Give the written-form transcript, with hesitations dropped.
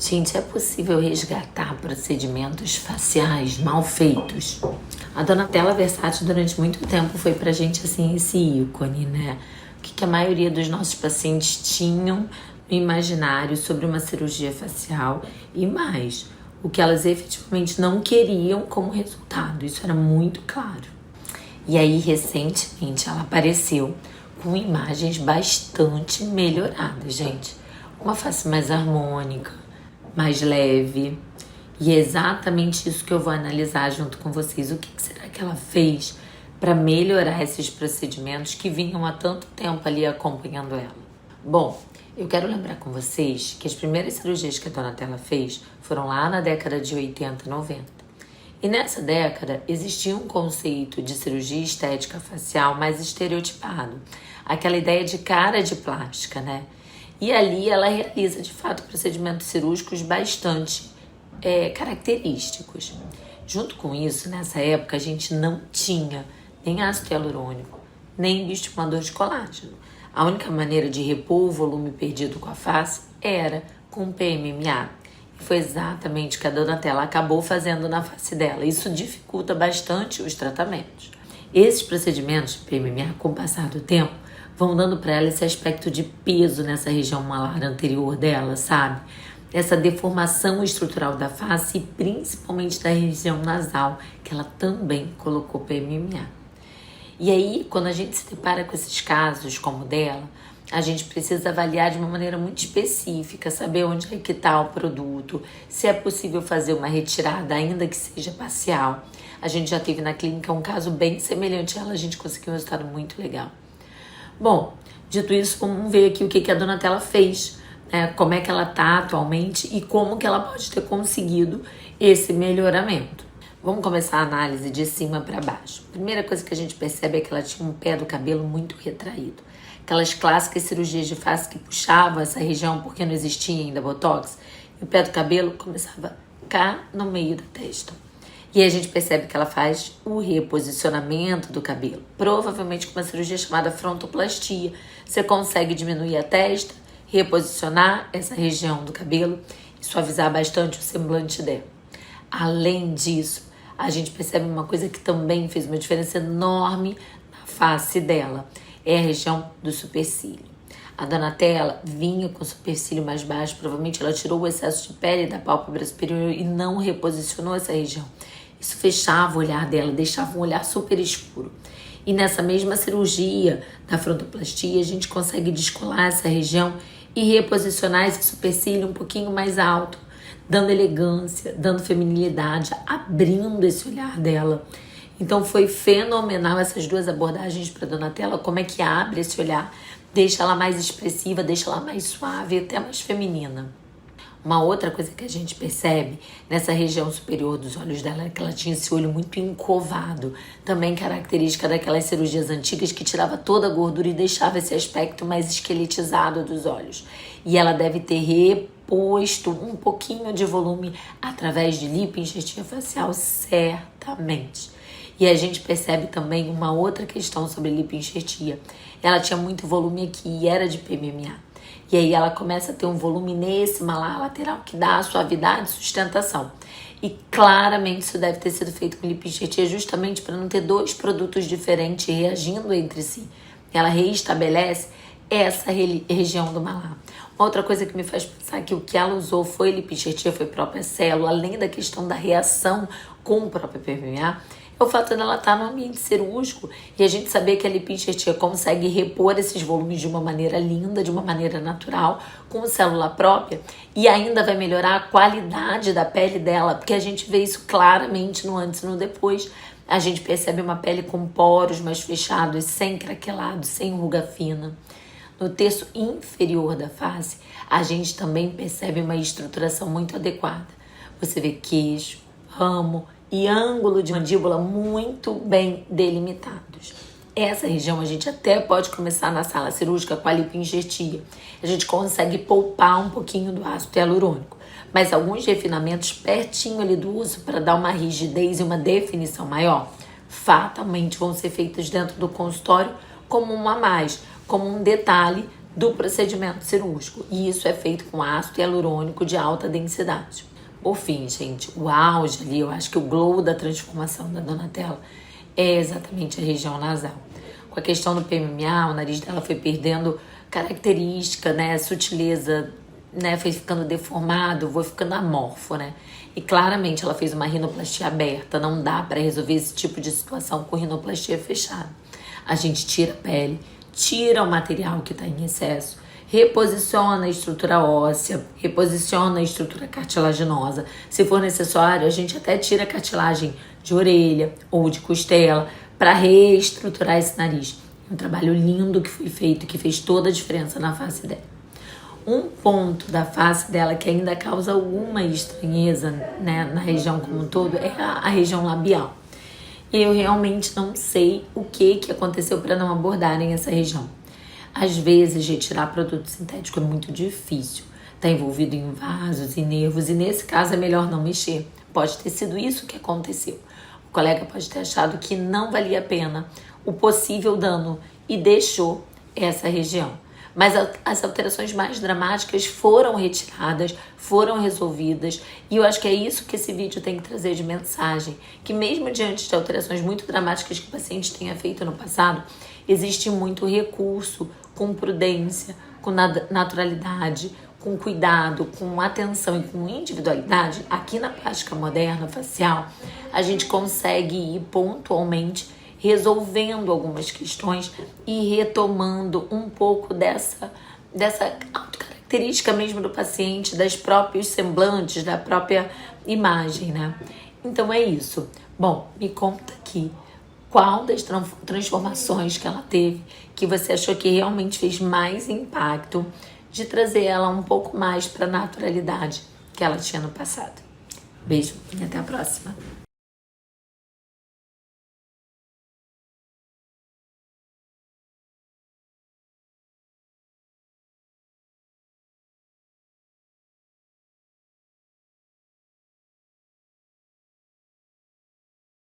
Gente, é possível resgatar procedimentos faciais mal feitos? A Donatella Versace durante muito tempo foi pra gente assim esse ícone, né? O que a maioria dos nossos pacientes tinham no imaginário sobre uma cirurgia facial e mais, o que elas efetivamente não queriam como resultado. Isso era muito claro. E aí, recentemente, ela apareceu com imagens bastante melhoradas, gente. Uma face mais harmônica, mais leve. E é exatamente isso que eu vou analisar junto com vocês. O que será que ela fez para melhorar esses procedimentos que vinham há tanto tempo ali acompanhando ela? Bom, eu quero lembrar com vocês que as primeiras cirurgias que a Donatella fez foram lá na década de 80, 90. E nessa década existia um conceito de cirurgia estética facial mais estereotipado. Aquela ideia de cara de plástica, né? E ali ela realiza, de fato, procedimentos cirúrgicos bastante característicos. Junto com isso, nessa época, a gente não tinha nem ácido hialurônico, nem bioestimulador de colágeno. A única maneira de repor o volume perdido com a face era com PMMA. E foi exatamente o que a Donatella acabou fazendo na face dela. Isso dificulta bastante os tratamentos. Esses procedimentos de PMMA, com o passar do tempo, vão dando para ela esse aspecto de peso nessa região malar anterior dela, sabe? Essa deformação estrutural da face e principalmente da região nasal, que ela também colocou PMMA. E aí, quando a gente se depara com esses casos como o dela, a gente precisa avaliar de uma maneira muito específica, saber onde é que está o produto, se é possível fazer uma retirada, ainda que seja parcial. A gente já teve na clínica um caso bem semelhante a ela, a gente conseguiu um resultado muito legal. Bom, dito isso, vamos ver aqui o que a Donatella fez, né? Como é que ela está atualmente e como que ela pode ter conseguido esse melhoramento. Vamos começar a análise de cima para baixo. Primeira coisa que a gente percebe é que ela tinha um pé do cabelo muito retraído. Aquelas clássicas cirurgias de face que puxavam essa região porque não existia ainda botox. E o pé do cabelo começava cá no meio da testa. E aí a gente percebe que ela faz o reposicionamento do cabelo. Provavelmente com uma cirurgia chamada frontoplastia. Você consegue diminuir a testa, reposicionar essa região do cabelo e suavizar bastante o semblante dela. Além disso, a gente percebe uma coisa que também fez uma diferença enorme na face dela. É a região do supercílio. A Donatella vinha com o supercílio mais baixo, provavelmente ela tirou o excesso de pele da pálpebra superior e não reposicionou essa região. Isso fechava o olhar dela, deixava um olhar super escuro. E nessa mesma cirurgia da frontoplastia, a gente consegue descolar essa região e reposicionar esse supercílio um pouquinho mais alto, dando elegância, dando feminilidade, abrindo esse olhar dela. Então foi fenomenal essas duas abordagens para Donatella, como é que abre esse olhar, deixa ela mais expressiva, deixa ela mais suave, até mais feminina. Uma outra coisa que a gente percebe nessa região superior dos olhos dela é que ela tinha esse olho muito encovado, também característica daquelas cirurgias antigas que tirava toda a gordura e deixava esse aspecto mais esqueletizado dos olhos. E ela deve ter reposto um pouquinho de volume através de lipoenxertia facial, certamente. E a gente percebe também uma outra questão sobre lipoenxertia. Ela tinha muito volume aqui e era de PMMA. E aí ela começa a ter um volume nesse malar lateral que dá a suavidade e sustentação. E claramente isso deve ter sido feito com lipoenxertia justamente para não ter dois produtos diferentes reagindo entre si. Ela reestabelece essa região do malar. Outra coisa que me faz pensar que o que ela usou foi lipoenxertia, foi própria célula, além da questão da reação com o próprio PMMA, é o fato dela estar no ambiente cirúrgico e a gente saber que a lipoenxertia consegue repor esses volumes de uma maneira linda, de uma maneira natural, com célula própria e ainda vai melhorar a qualidade da pele dela, porque a gente vê isso claramente no antes e no depois. A gente percebe uma pele com poros mais fechados, sem craquelado, sem ruga fina. No terço inferior da face, a gente também percebe uma estruturação muito adequada. Você vê queixo, ramo e ângulo de mandíbula muito bem delimitados. Essa região a gente até pode começar na sala cirúrgica com a lipoenxertia. A gente consegue poupar um pouquinho do ácido hialurônico, mas alguns refinamentos pertinho ali do uso para dar uma rigidez e uma definição maior, fatalmente vão ser feitos dentro do consultório como um a mais, como um detalhe do procedimento cirúrgico. E isso é feito com ácido hialurônico de alta densidade. Por fim, gente, o auge ali, eu acho que o glow da transformação da Donatella é exatamente a região nasal. Com a questão do PMMA, o nariz dela foi perdendo característica, né, sutileza, né, foi ficando deformado, foi ficando amorfo, né? E claramente ela fez uma rinoplastia aberta, não dá para resolver esse tipo de situação com rinoplastia fechada. A gente tira a pele, tira o material que está em excesso, reposiciona a estrutura óssea, reposiciona a estrutura cartilaginosa. Se for necessário, a gente até tira a cartilagem de orelha ou de costela para reestruturar esse nariz. Um trabalho lindo que foi feito, que fez toda a diferença na face dela. Um ponto da face dela que ainda causa alguma estranheza, né, na região como um todo é a região labial. Eu realmente não sei o que aconteceu para não abordarem essa região. Às vezes, retirar produto sintético é muito difícil. Está envolvido em vasos e nervos, e nesse caso é melhor não mexer. Pode ter sido isso que aconteceu. O colega pode ter achado que não valia a pena o possível dano e deixou essa região. Mas as alterações mais dramáticas foram retiradas, foram resolvidas, e eu acho que é isso que esse vídeo tem que trazer de mensagem, que mesmo diante de alterações muito dramáticas que o paciente tenha feito no passado, existe muito recurso com prudência, com naturalidade, com cuidado, com atenção e com individualidade. Aqui na plástica moderna facial, a gente consegue ir pontualmente resolvendo algumas questões e retomando um pouco dessa autocaracterística mesmo do paciente, das próprios semblantes, da própria imagem, né? Então é isso. Bom, me conta aqui qual das transformações que ela teve que você achou que realmente fez mais impacto de trazer ela um pouco mais para a naturalidade que ela tinha no passado. Beijo e até a próxima.